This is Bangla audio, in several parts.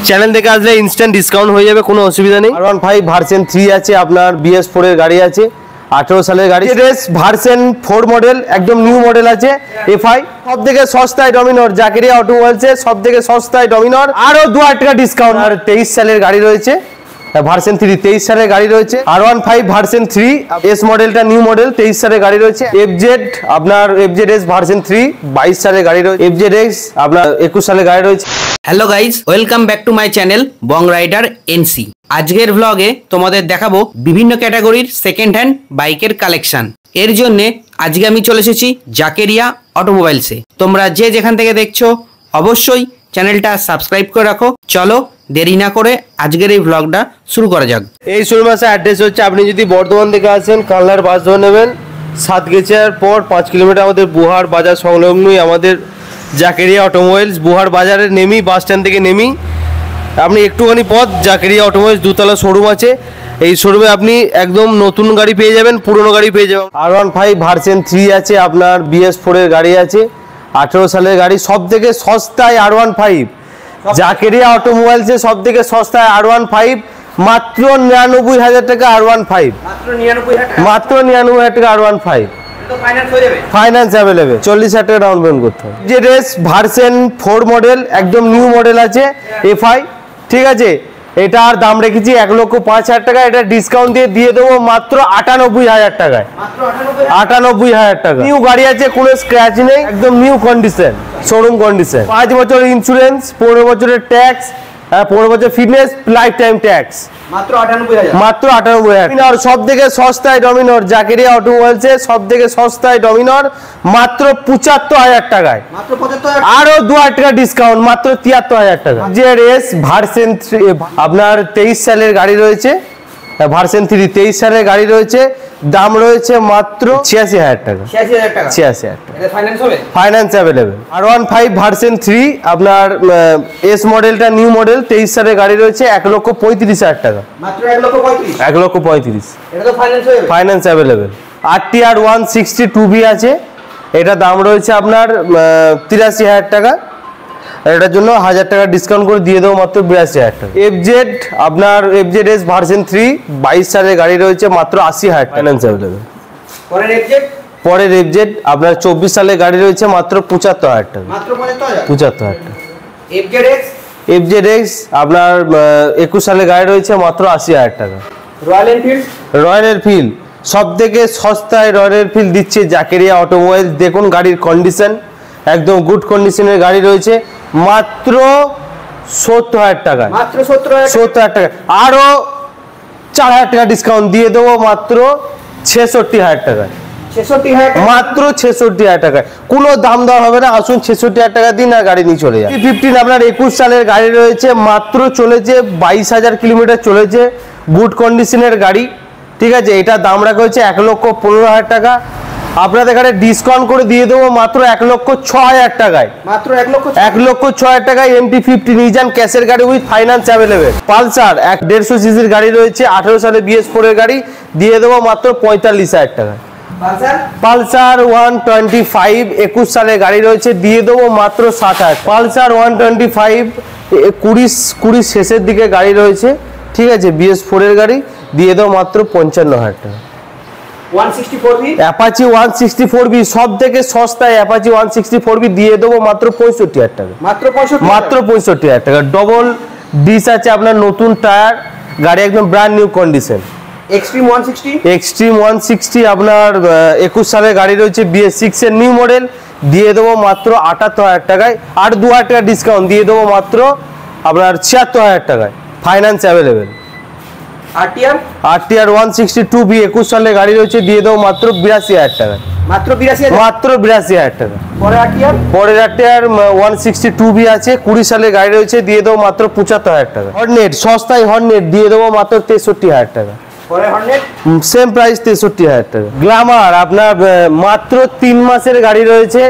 চ্যানেল থেকে আসলে ইনস্ট্যান্ট ডিসকাউন্ট হয়ে যাবে, কোনো অসুবিধা নেই। R15 ভার্সন 3 আছে, আপনার BS4 এর গাড়ি আছে, 18 সালের গাড়ি। রেস ভার্সন 4 মডেল, একদম নিউ মডেল আছে। FI সব থেকে সস্তায় ডমিনর, জাকেরিয়া অটোমোবাইলসে সব থেকে সস্তায় ডমিনর, আরো 2000 টাকা ডিসকাউন্ট। আর 23 সালের গাড়ি রয়েছে, ভার্সন 3 23 সালের গাড়ি রয়েছে। R15 ভার্সন 3 এস মডেলটা নিউ মডেল, 23 সালের গাড়ি রয়েছে। FZ আপনার FZS ভার্সন 3 22 সালের গাড়ি রয়েছে। FZX আপনার 21 সালের গাড়ি রয়েছে। Hello guys, welcome back to my channel Bong rider NC। আজকের ব্লগে তোমাদের দেখাবো বিভিন্ন ক্যাটাগরির সেকেন্ড হ্যান্ড বাইকের কালেকশন। এর জন্য আজকে আমি চলে এসেছি জাকেরিয়া অটোমোবাইলসে। তোমরা যে যেখান থেকে দেখছো অবশ্যই চ্যানেলটা সাবস্ক্রাইব করে রাখো। চলো দেরি না করে আজকের এই ব্লগটা শুরু করা যাক। এই শোরুমের অ্যাড্রেস হচ্ছে, আপনি যদি বর্ধমান থেকে আসেন কানলার বাস ধরে নেবেন, সাতগেছিয়ার পর 5 কিলোমিটার আমাদের বুহার বাজার সংলগ্নই আমাদের জাকেরিয়া অটোমোবাইলস। বুহার বাজারে নেমেই, বাস স্ট্যান্ড থেকে নেমেই আপনি একটুখানি পথ জাকেরিয়া অটোমোবাইলস দুতলা শোরুম আছে। এই শোরুমে আপনি একদম নতুন গাড়ি পেয়ে যাবেন, পুরনো গাড়ি পেয়ে যাবেন। R15 ভার্সন 3 আছে, আপনার BS4 এর গাড়ি আছে, 18 সালের গাড়ি। সব থেকে সস্তায় R15 জাকেরিয়া অটোমোবাইলসে সব থেকে সস্তায় R15, মাত্র 99,000 টাকা R15, মাত্র 99,000 টাকা R15। ফাইন্যান্স অ্যাভেলেবেল, 40,000 টাকা ডাউন পেমেন্ট করতে হবে। যে রেস ভার্সন 4 মডেল, একদম নিউ মডেল আছে, FI, ঠিক আছে। এটার দাম রেখেছি 1,05,000 টাকা, এটা ডিসকাউন্ট দিয়ে দেবো মাত্র 98,000 টাকায়, 98,000 টাকা। নিউ গাড়ি আছে, কোনো স্ক্র্যাচ নেই, একদম নিউ কন্ডিশন, শোরুম কন্ডিশন। 5 বছরের ইন্স্যুরেন্স, 15 বছরের ট্যাক্স, 15 বছর ফিটনেস, লাইফ টাইম ট্যাক্স, মাত্র 98,000। আর সব থেকে সস্তায় ডমিনর, জাকেরিয়া অটোমোবাইলসে সব থেকে সস্তায় ডমিনর, মাত্র 75,000 টাকায়, আরো 2,000 টাকা ডিসকাউন্ট, মাত্র 73,000 টাকা। যে রেস ভার্সন 3 আপনার 23 সালের গাড়ি রয়েছে, ভার্সন 3 23 সালের গাড়ি রয়েছে, দাম রয়েছে মাত্র 86,000 টাকা, 86,000 টাকা। Finance available. R15 ভার্সন 3 আপনার এস মডেলটা নিউ মডেল, 23 সালের গাড়ি রয়েছে, 1,35,000 টাকা, মাত্র 1,35,000। Finance available. RTR 160 2B আছে, এটা দাম রয়েছে আপনার 83,000 টাকা, এটার জন্য 1,000 টাকা ডিসকাউন্ট করে দিয়ে দেবো মাত্র 82,000 টাকা। FZ আপনার FZS ভার্সন 3 22 সালের গাড়ি রয়েছে, মাত্র 80,000 ফাইন্যান্স অ্যাভেলেবেল। পরের FZ আপনার 24 সালের গাড়ি রয়েছে, মাত্র 75,000 টাকা, মাত্র 75,000 টাকা। FZX আপনার 21 সালের গাড়ি রয়েছে, মাত্র 80,000 টাকা। রয়্যাল এনফিল্ড সব থেকে সস্তায় রয়্যাল এনফিল্ড দিচ্ছে জাকেরিয়া অটোমোবাইলস। দেখুন গাড়ির কন্ডিশন, একদম গুড কন্ডিশনের গাড়ি রয়েছে, মাত্র 70,000 টাকা, মাত্র 70,000 টাকা। আরো 4,000 টাকা ডিসকাউন্ট দিয়ে দেবো, মাত্র 66,000 টাকা, মাত্র 66,000 টাকায়। কোনো দাম দেওয়া হবে না, আসুন 66,000 টাকা দিন আর গাড়ি নিয়ে চলে যান। 15 আপনার 21 সালের গাড়ি রয়েছে, মাত্র চলেছে 22,000 কিলোমিটার চলেছে, গুড কন্ডিশনের গাড়ি, ঠিক আছে। এটা দাম রাখা হয়েছে 1,15,000 টাকা, আপনাদের এখানে ডিসকাউন্ট করে দিয়ে দেবো মাত্র 1,06,000 টাকায়, মাত্র 1,06,000 টাকায়। MT-50 নিয়ে যান, ক্যাশের গাড়ি উইথ ফাইন্যান্স অ্যাভেলেবেল। পালসার 150 সিসির গাড়ি রয়েছে, 18 সালে BS4 এর গাড়ি, দিয়ে দেবো মাত্র 45,000 টাকায়। পালসার 125 21 সালের গাড়ি রয়েছে, দিয়ে দেবো মাত্র 7,000। পালসার 125 20 শেষের দিকে গাড়ি রয়েছে, ঠিক আছে, BS4 এর গাড়ি, দিয়ে দেবো মাত্র 55,000 টাকা। অ্যাপাচি 164B সব থেকে সস্তায়, অ্যাপাচি 164B দিয়ে দেবো মাত্র 65,000 টাকা, মাত্র 65,000 টাকা। ডবল ডিস আছে, আপনার নতুন টায়ার, গাড়ি একদম ব্র্যান্ড নিউ কন্ডিশন। এক্সট্রিম 160 আপনার 21 সালের গাড়ি রয়েছে, BS6 এর নিউ মডেল, দিয়ে দেবো মাত্র 78,000 টাকায়, আর 2,000 টাকা ডিসকাউন্ট দিয়ে দেবো মাত্র আপনার 76,000 টাকায়। Finance available. RTR 162B 21 সালের গাড়ি রয়েছে, দিয়ে দেবো মাত্র 82,000 টাকা, মাত্র 82,000 টাকা। পরের RTR 162B আছে, 20 সালের গাড়ি রয়েছে, দিয়ে দেবো মাত্র 75,000 টাকা। হর্নেট সস্তায়, হর্নেট দিয়ে দেবো মাত্র 63,000 টাকা, সেম প্রাইস 63,000 টাকা। গ্ল্যামার আপনার মাত্র 3 মাসের গাড়ি রয়েছে,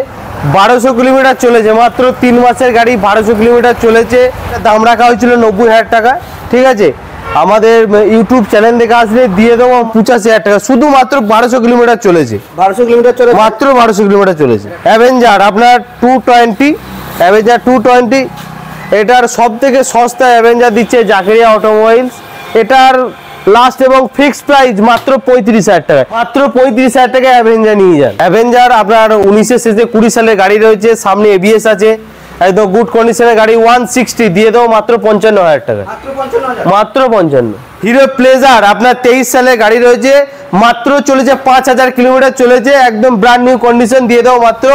1200 কিলোমিটার চলেছে, মাত্র 3 মাসের গাড়ি 1200 কিলোমিটার চলেছে, দাম রাখা হয়েছিল 90,000 টাকা, ঠিক আছে। আমাদের ইউটিউব চ্যানেল থেকে আসলে দিয়ে দেবো 85,000 টাকা, শুধুমাত্র 1200 কিলোমিটার চলেছে, মাত্র 1200 কিলোমিটার চলেছে। অ্যাভেঞ্জার আপনার 220, অ্যাভেঞ্জার 220 এটার সব থেকে সস্তা অ্যাভেঞ্জার দিচ্ছে জাকেরিয়া অটোমোবাইলস। এটার লাস্ট এবং ফিক্সড প্রাইস মাত্র 35,000 টাকা, মাত্র 35,000 টাকা অ্যাভেঞ্জার নিয়ে যান। অ্যাভেঞ্জার আপনার 19 শেষে 20 সালের গাড়ি রয়েছে, সামনে এবিএস আছে, একদম গুড কন্ডিশনের গাড়ি। 160 দিয়ে দেবো মাত্র 55,000 টাকা, মাত্র 55। হিরো প্লেজার আপনার 23 সালের গাড়ি রয়েছে, মাত্র চলেছে 5,000 কিলোমিটার চলেছে, একদম ব্র্যান্ড নিউ কন্ডিশন, দিয়ে দেবো মাত্র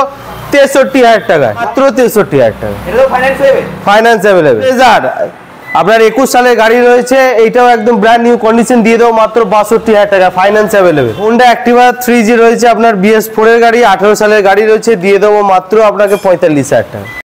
63,000 টাকা, মাত্র 63,000 টাকা, ফাইন্যান্স অ্যাভেলেবেল। প্লেজার আপনার 21 সালের গাড়ি রয়েছে, এইটাও একদম ব্র্যান্ড নিউ কন্ডিশন, দিয়ে দেবো মাত্র 62,000 টাকা, finance available. Honda Activa 3G রয়েছে আপনার BS4 এর গাড়ি, 18 সালের গাড়ি রয়েছে, দিয়ে দেবো মাত্র আপনাকে 45,000 টাকা।